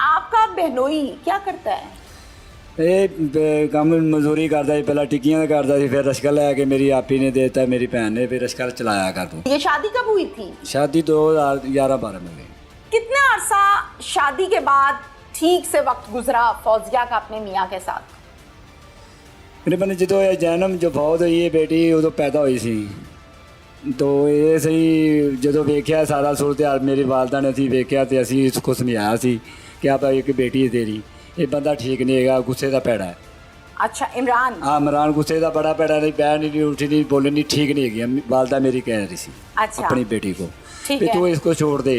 आपका बहनोई क्या करता है? ਇਹ ਕੰਮ ਮਜ਼ਦੂਰੀ ਕਰਦਾ ਸੀ, ਪਹਿਲਾਂ ਟਿੱਕੀਆਂ ਦਾ ਕਰਦਾ ਸੀ, ਫਿਰ ਰਸ਼ਕਾ ਲੈ ਕੇ ਮੇਰੀ ਆਪੀ ਨੇ ਦੇਤਾ, ਮੇਰੀ ਭੈਣ ਨੇ, ਫਿਰ ਰਸ਼ਕਾ ਚਲਾਇਆ ਕਰ ਤੂੰ। ये शादी कब हुई थी? शादी 2011-12 में हुई। कितना अरसा शादी के बाद ठीक से वक्त गुजरा फौजिया का अपने मियाँ के साथ? ਤਕਰੀਬਨ ਜਦੋਂ ਇਹ ਜਨਮ ਜੋ ਫੌਤ ਹੋਈ ਹੈ ਬੇਟੀ ਉਦੋਂ ਪੈਦਾ ਹੋਈ ਸੀ, ਤੋ ਇਹ ਸਹੀ ਜਦੋਂ ਵੇਖਿਆ ਸਾਰਾ ਸੂਰਤ ਹਾਲ ਮੇਰੀ ਵਾਲਦਾ ਨੇ ਅਸੀਂ ਵੇਖਿਆ ਤੇ ਅਸੀਂ ਇਸ को ਸਮਝਾਇਆ ਸੀ ਕਿ ਆਪਾ ਇੱਕ ਬੇਟੀ ਹੈ ਤੇਰੀ, ਇਹ ਬੰਦਾ ਠੀਕ ਨਹੀਂ ਹੈਗਾ, ਗੁੱਸੇ ਦਾ ਪੈੜਾ ਹੈ। अच्छा इमरान, हाँ, इमरान गुस्से का बड़ा पैड़ा नहीं, बैठ नहीं उठी नहीं, बोले नहीं, ठीक नहीं है। वालदा मेरी कह रही थी अच्छा अपनी बेटी को ठीक कि है। तू इसको छोड़ दे।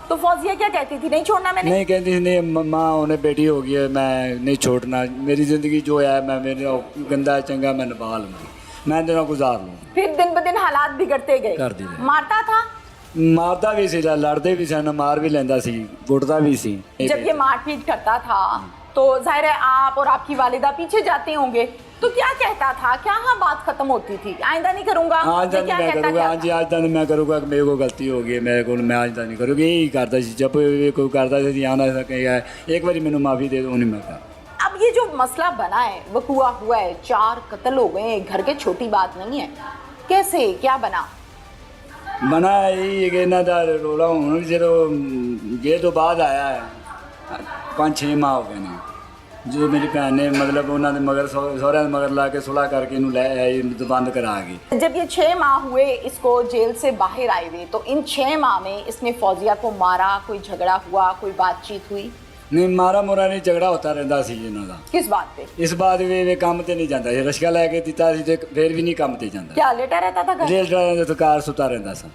तो फौजिया क्या कहती थी, नहीं छोड़ना मैंने? नहीं कहती थी, नहीं माँ उन्हें बेटी हो गई है, मैं नहीं छोड़ना, मेरी ज़िंदगी जो है मैं मेरे गंदा चंगा मैं निभा लूँगी, मैं तेरा गुजार लूँ। फिर दिन ब दिन हालात बिगड़ते गए, कर दिए। मारता था? मारता भी सी, लड़ते भी सन, मार भी लेंदा सी, गुटदा भी सी। जब ये मारपीट करता था तो जाहिर है आप और आपकी वालिदा पीछे जाते होंगे, तो क्या कहता था, क्या हाँ बात खत्म होती थी, आइंदा नहीं करूंगा? आज ये तक क्या मैं कहता करूँगा, क्या हाँ जी आज तक मैं करूँगा, मेरे को गलती हो गई, मेरे को मैं आज तक नहीं करूँगी, यही करता सी। जब ये कोई करता सी आना सकेगा एक बारी मैंने माफ़ी दे दो, नहीं मैं कर। अब ये जो मसला बना है, वकुआ हुआ है, 4 कत्ल हो गए, घर के छोटी बात नहीं है, कैसे क्या बना? बना यही कि इन्हों का रोला हूँ जो ये तो बाद आया है 5-6 माह हो गए हैं, जो मेरी भैन ने मतलब उन्होंने मगर सहुरे मगर ला के सुलह करके इन्हू लै आई, बंद करा गई। जब ये 6 माह हुए इसको जेल से बाहर आए हुए, तो इन 6 माह में इसने फौजिया को मारा, कोई झगड़ा हुआ, कोई बातचीत हुई? नहीं मारा मुरा नहीं, झगड़ा होता रहता सी इन्हों का। किस बात पे? इस बात वे काम ते नहीं जाता, रश्का लैके दिता सी ते फिर भी नहीं काम ते जाता, क्या लेटा रहता था घर? रेल ड्राइवर तो कार सुता रहता सा।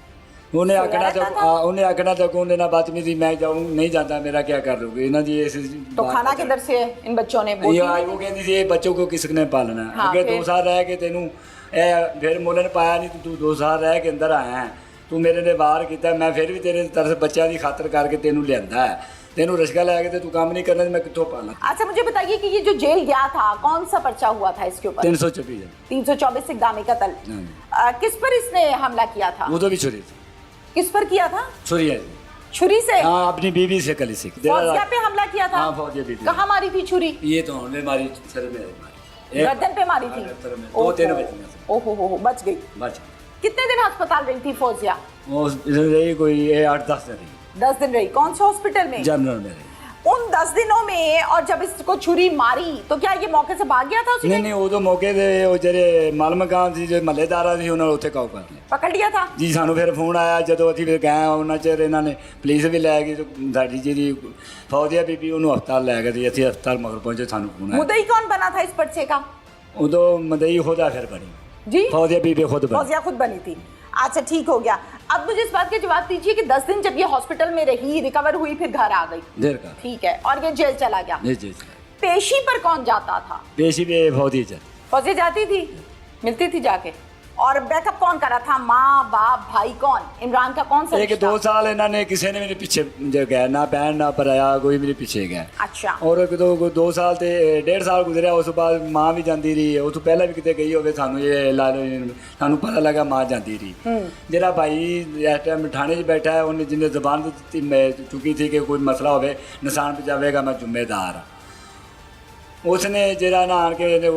उन्हें आखना उन्हें आखना तक उन्हें ना बदतमीजी मैं जाऊँ नहीं जाता, मेरा क्या कर लोगे इन्हों जी इस तो खाना किधर से है इन बच्चों ने? बोटी में? वो कहती थी बच्चों को किसने पालना है। हाँ, अगे फिर? 2 साल रह के तेनू फिर मुल्ल ने पाया नहीं, तू 2 साल रह के अंदर आया है, तू मेरे ने बाहर किया, मैं फिर भी तेरे तरफ बच्चों की खातर करके तेनू लिया है, तेनू रश्का लैके ते तू काम नहीं करना, मैं कितों पाला। अच्छा मुझे बताइए कि ये जो जेल गया था, कौन सा पर्चा हुआ था इसके ऊपर? 324 324 इक़दाम कत्ल। किस पर इसने हमला किया था? वो तो भी छुरी थी। किस पर किया था? छुरी है, छुरी से? हाँ अपनी बीवी से कली से फौजिया पे हमला किया था? हाँ फौजिया बीवी। कहाँ मारी थी छुरी? ये तो हमने मारी सर में मारी, गर्दन पे मारी थी? 2-3 बजे ओहो हो बच गई। बच कितने दिन अस्पताल रही थी फौजिया? वो रही कोई 8-10 दिन रही, 10 दिन रही। कौन से हॉस्पिटल में? जनरल में रही। उन 10 दिनों में और जब इसको छुरी मारी तो क्या ये मौके से भाग गया था उसने? नहीं वो तो मौके ते वो जेरे माल मकान सी जो महल्लेदारा सी उन्होंने उत्थे काबू कर लिया। पकड़ लिया था? जी सानू फिर फोन आया ਜਦੋਂ ਅਸੀਂ ਫਿਰ ਗਏ ਉਹਨਾਂ ਚਿਰ ਇਹਨਾਂ ਨੇ ਪੁਲਿਸ ਵੀ ਲੈ ਗਈ, ਸਾਡੀ ਜਿਹੜੀ ਫੌਜੀਆ ਬੀਬੀ ਉਹਨੂੰ ਹਸਪਤਾਲ ਲੈ ਗਏ ਸੀ, ਅਸੀਂ ਹਸਪਤਾਲ ਮਗਰ ਪਹੁੰਚੇ, ਸਾਨੂੰ ਫੋਨ ਆਇਆ। मुद्दई कौन बना था इस पर्चे का? ਉਦੋਂ ਮਦਈ ਖੁਦਾ ਫਿਰ ਬਣੀ जी फौजिया बीबी खुद बनी। फौजिया खुद बनी थी। अच्छा ठीक हो गया। अब मुझे इस बात का जवाब दीजिए कि 10 दिन जब ये हॉस्पिटल में रही, रिकवर हुई, फिर घर आ गई, देर का ठीक है, और ये जेल चला गया, जी जी पेशी पर कौन जाता था? पेशी भी फौजी चल फौजी जाती थी, मिलती थी जाके, और बैकअप कौन करा था? माँ बाप भाई कौन? इमरान का कौन सा एक रिश्ता? 2 साल इन्होंने किसी ने मेरे पीछे गया, ना बहन ना भराया, कोई मेरे पीछे गया। अच्छा और एक तो 2 साल ते 1.5 साल गुजरिया, उस बाद माँ भी जाती रही, उस तो पहले भी कितने गई होवे, सानू ये ला लो सानू पता लगा माँ जाती रही। जरा भाई इस टाइम थाने 'च बैठा है, उन्हें जिन्हें जबान चुकी थी कि कोई मसला होवे निशान पहुँचावेगा, मैं जिम्मेदार हाँ। उसने जरा ना आन के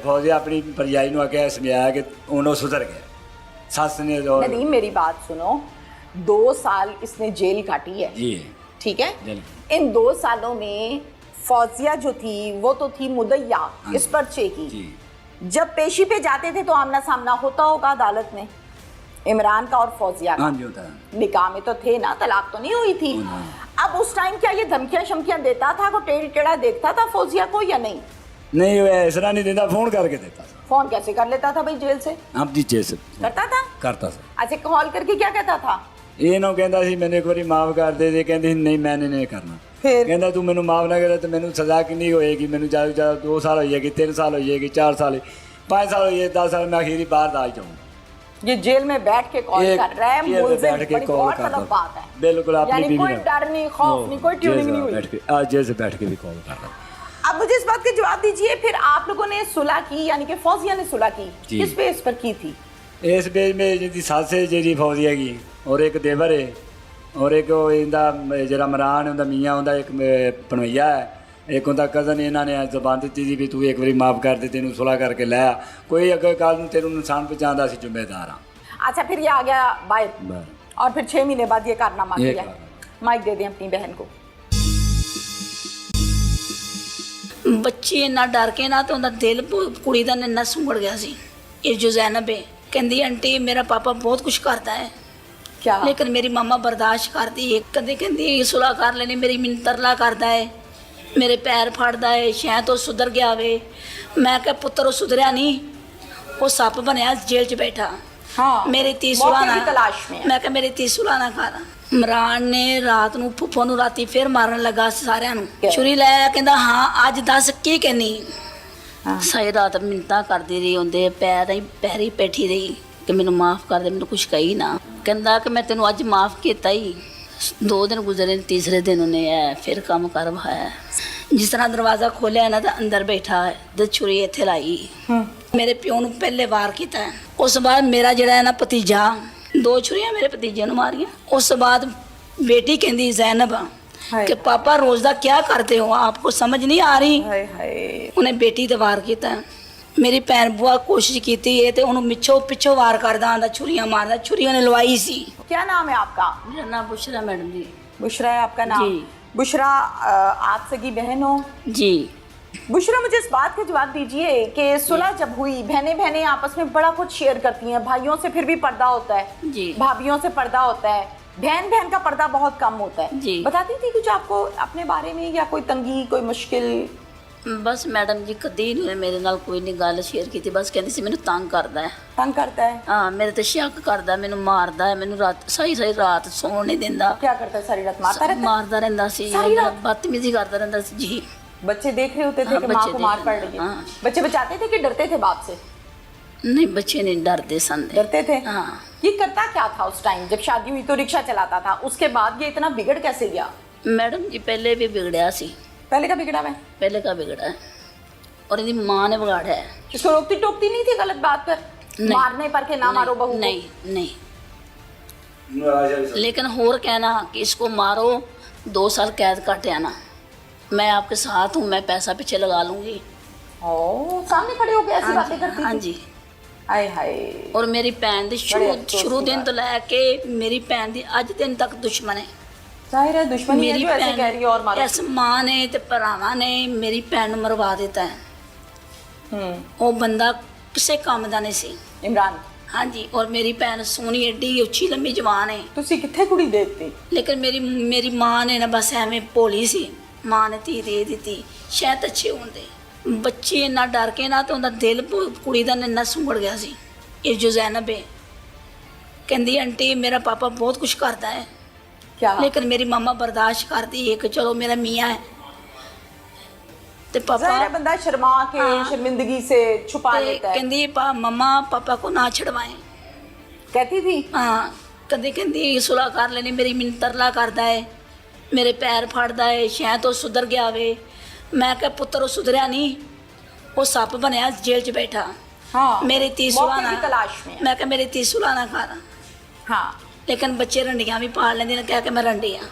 फौजी अपनी भरजाई ने आके समझाया कि उन्होंने सुधर गया, सस ने नदीम मेरी बात सुनो, 2 साल इसने जेल काटी है, जी ठीक है, इन 2 सालों में फौजिया जो थी वो तो थी मुद्दईया इस पर्चे की, जब पेशी पे जाते थे तो आमना सामना होता होगा अदालत में इमरान का और फौजिया का? हाँ जी होता है। निकाह में तो थे ना, तलाक तो नहीं हुई थी। अब उस टाइम क्या ये धमकियां शमकियां देता था, को टेढ़ टेढ़ा देखता था फौजिया को या नहीं? नहीं ऐसा नहीं देता, फोन करके देता था। फोन कैसे कर लेता था भाई जेल से? आप जी जैसे करता था? करता था। अच्छा कॉल करके क्या कहता था? ये ना कहता सी मैंने एक बार माफ़ कर दे, कहती नहीं मैंने नहीं करना, फिर कहता तू मैनू माफ़ ना करे तो मैनू सज़ा कितनी होएगी, मैनू ज़्यादा से ज़्यादा 2 साल हो जाएगी, 3 साल हो जाएगी, 4 साल 5 साल हो जाए, 10 साल में आखिरी बाहर आ जाऊँ। ये जेल में बैठ के कॉल कर रहा है, मुल्ज़िम, बड़ी गौरतलब बात है। बिल्कुल यानी कोई डर नहीं, खौफ नहीं, कोई ट्यूनिंग नहीं हुई। आज जेल से बैठ के भी कॉल कर रहा है। अब मुझे इस बात का जवाब दीजिए, फिर आप लोगों ने सुलह की, यानी कि फौजिया ने सुलह की, किस बेस पर की थी? इस बेस में जी सास है जी फौजिया की, और एक देवर है, ਔਰ ਇੱਕ ਉਹ ਇਹਦਾ ਜਿਹੜਾ ਇਮਰਾਨ ਉਹਦਾ ਮੀਆਂ ਉਹਦਾ ਇੱਕ ਪਣਵਈਆ ਹੈ, ਇੱਕ ਉਹਦਾ ਕਜ਼ਨ। ਇਹਨਾਂ ਨੇ ਜ਼ਬਾਨ ਦਿੱਤੀ ਸੀ ਵੀ ਤੂੰ ਇੱਕ ਵਾਰੀ ਮਾफ़ ਕਰ ਦੇ, ਤੈਨੂੰ ਸੁਲ੍ਹਾ ਕਰਕੇ ਲੈ ਆ, ਕੋਈ ਅੱਗੇ ਕੱਲ੍ਹ ਨੂੰ ਤੈਨੂੰ ਨੁਕਸਾਨ ਪਹੁੰਚਾਉਂਦਾ ਅਸੀਂ ਜ਼ਿੰਮੇਦਾਰ ਹਾਂ। अच्छा, फिर ये आ गया बाहर बस। और फिर 6 महीने बाद ये कारनामा ये किया। माइक दे दें अपनी बहन को। ਬੱਚੀ ਇੰਨਾ ਡਰ ਕੇ ਨਾ ਤੇ ਉਹਦਾ ਦਿਲ ਕੁੜੀ ਦਾ ਇੰਨਾ ਸੁੰਗੜ ਗਿਆ ਸੀ। ਇਹ ਜੋ ਜ਼ੈਨਬ ਹੈ ਕਹਿੰਦੀ ਆਂਟੀ ਮੇਰਾ ਪਾਪਾ ਬਹੁਤ ਕੁਝ ਕਰਦਾ ਹੈ क्या ਲੇਕਿਨ ਮੇਰੀ ਮਾਮਾ ਬਰਦਾਸ਼ਤ ਕਰਦੀ ਹੈ। ਕਦੇ ਕਹਿੰਦੀ ਸੁਲਾ ਕਰ ਲੈਣੀ, ਮੇਰੀ ਮੈਨੂੰ ਤਰਲਾ ਕਰਦਾ ਹੈ, ਮੇਰੇ ਪੈਰ ਫੜਦਾ ਹੈ, ਸ਼ਾਇਦ ਉਹ ਸੁਧਰ ਗਿਆ ਵੇ। ਮੈਂ ਕਿਹਾ ਪੁੱਤਰ ਉਹ ਸੁਧਰਿਆ ਨਹੀਂ, ਉਹ ਸੱਪ ਬਣਿਆ ਜੇਲ੍ਹ 'ਚ ਬੈਠਾ। हाँ ਮੇਰੀ ਤੀ मौके ਸੁਲਾ की ਨਾ तलाश में। ਮੈਂ ਕਿਹਾ ਮੇਰੀ ਤੀ ਸੁਲਾ ਨਾ ਕਰ। ਇਮਰਾਨ ਨੇ ਰਾਤ ਨੂੰ ਫੁੱਫੋ ਨੂੰ ਰਾਤੀ ਫਿਰ ਮਾਰਨ ਲੱਗਾ ਸਾਰਿਆਂ ਨੂੰ, ਛੁਰੀ ਲੈ ਆਇਆ, ਕਹਿੰਦਾ ਹਾਂ ਅੱਜ ਦੱਸ ਕੀ ਕਹਿਨੀ। हाँ। ਸਾਰੀ ਰਾਤ ਮਿੰਨਤਾਂ ਕਰਦੀ ਰਹੀ, ਉਹਦੇ ਪੈਰੀ ਬੈਠੀ ਰਹੀ ਕਿ ਮੈਨੂੰ ਮਾਫ ਕਰ ਦੇ, ਮੈਨੂੰ ਕੁਛ ਕਹੀ ਨਾ। ਕਹਿੰਦਾ ਕਿ ਮੈਂ ਤੈਨੂੰ ਅੱਜ ਮਾਫ ਕੀਤਾ ਹੀ। 2 ਦਿਨ ਗੁਜ਼ਰੇ, ਤੀਸਰੇ ਦਿਨ ਉਹਨੇ ਇਹ ਫਿਰ ਕੰਮ ਕਰ ਵਹਾਇਆ। ਜਿਸ ਤਰ੍ਹਾਂ ਦਰਵਾਜ਼ਾ ਖੋਲ੍ਹਿਆ ਨਾ ਤਾਂ ਅੰਦਰ ਬੈਠਾ ਹੈ ਤੇ ਛੁਰੀ ਇੱਥੇ ਲਾਈ। ਮੇਰੇ ਪਿਓ ਨੂੰ ਪਹਿਲੇ ਵਾਰ ਕੀਤਾ ਹੈ। ਉਸ ਤੋਂ ਬਾਅਦ ਮੇਰਾ ਜਿਹੜਾ ਹੈ ਨਾ ਭਤੀਜਾ, 2 ਛੁਰੀਆਂ ਮੇਰੇ ਭਤੀਜੇ ਨੂੰ ਮਾਰੀਆਂ। ਉਸ ਤੋਂ ਬਾਅਦ बेटी कहती जैनब कि पापा रोज दा क्या करते हो, आपको समझ नहीं आ रही। हाय हाय। उन्हें बेटी ते वार किया। मेरी भैन बुआ कोशिश की है तो उन्होंने मिछो पिछो वार करदा आंदा, छुरियां मारदा, छुरी उन्हें लवाई सी। क्या नाम है आपका? मेरा नाम बुशरा मैडम जी। बुशरा है आपका नाम? जी। बुशरा आप सगी बहन हो? जी। बुशरा मुझे इस बात का जवाब दीजिए कि सुलह जब हुई, बहनें आपस में बड़ा कुछ शेयर करती हैं, भाइयों से फिर भी पर्दा होता है, जी। भाभियों से पर्दा होता है, बहन का पर्दा बहुत कम होता है। जी। बताती थी कुछ आपको अपने बारे में, या कोई तंगी, कोई मुश्किल? बस मैडम जी कदी नहीं मेरे नाल कोई नहीं गल शेयर की, बस कहती सी मैनू तंग करदा है। तंग करता है? हाँ, मेरे ते शक करदा, मैनू मारदा है, मैनू रात सही रात सौण नहीं दिंदा। क्या करता है? सारी रात मारता रहता है? मारदा रहिंदा सी, सारी रात? बदतमीजी करदा रहिंदा सी जी। बच्चे देख रहे होते थे हाँ, कि माँ बच्चे को मार देख पड़ रहे रही है? हाँ। बच्चे बचाते थे कि डरते थे बाप से? नहीं, बच्चे नहीं डरते सन। डरते थे? हाँ। ये करता क्या था उस टाइम जब शादी हुई? तो रिक्शा चलाता था, उसके बाद ये इतना बिगड़ कैसे गया? मैडम जी पहले भी बिगड़या सी। पहले का बिगड़ा मैं? पहले का बिगड़ा है और इसकी माँ ने बिगाड़ा है। इसको रोकती टोकती नहीं थी गलत बात पर? नहीं। मारने पर के ना मारो बहू को? नहीं नहीं, लेकिन होर कहना कि इसको मारो 2 साल कैद काट आना, मैं आपके साथ हूँ, मैं पैसा पीछे लगा लूँगी। ओ, सामने खड़े होकर ऐसी बातें करती हाँ थी? जी। हाय हाय। और मेरी भैन दी बड़े अफसोस शुरू की दिन बात। तो लैके मेरी भैन दी अज दिन तक दुश्मन है। जाहिर है दुश्मनी है मेरी जो ऐसे कह रही है, और मारो। इस माँ ने ते भरावां ने मेरी भैन नूं मरवा दिता है। वो बंदा किसे काम दा नहीं सी। इमरान? हाँ जी। और मेरी भैन सोहनी एडी उच्ची लंबी जवान है, तुसी किथे कुड़ी देखती? लेकिन मेरी माँ ने ना बस एवें भोली सी, माँ ने धी दे दी, शायद अच्छे होंदे। बच्ची इन्ना डर के ना तो उनका दिल कुड़ी दा इन्ना सुंगड़ गया सी। ये जो जैनब है कहती आंटी मेरा पापा बहुत कुछ करता है, क्या? लेकिन मेरी मामा बर्दाश्त करती है कि चलो मेरा मियाँ है ते जाहिर है पापा। बंदा शर्मा के, हाँ। शर्मिंदगी से छुपा लेता है। कहती मम्मा पापा को ना छड़वाएं। कहती थी? हाँ, कदी कहती सुलह कर लेनी, मेरी मैनू तरला करदा है, मेरे पैर फड़दा है, शायद वो सुधर गया वे। मैं क्या पुत्तर वो सुधरिया नहीं, वो सप बनया जेल च बैठा। हाँ। मेरी ती मौके सुलह की ना, तलाश में। मैं क्या मेरी ती सुलह ना कर। हाँ। लेकिन बच्चे रंडियां भी पाल लेंदे ने, कह के मैं रंडी हाँ।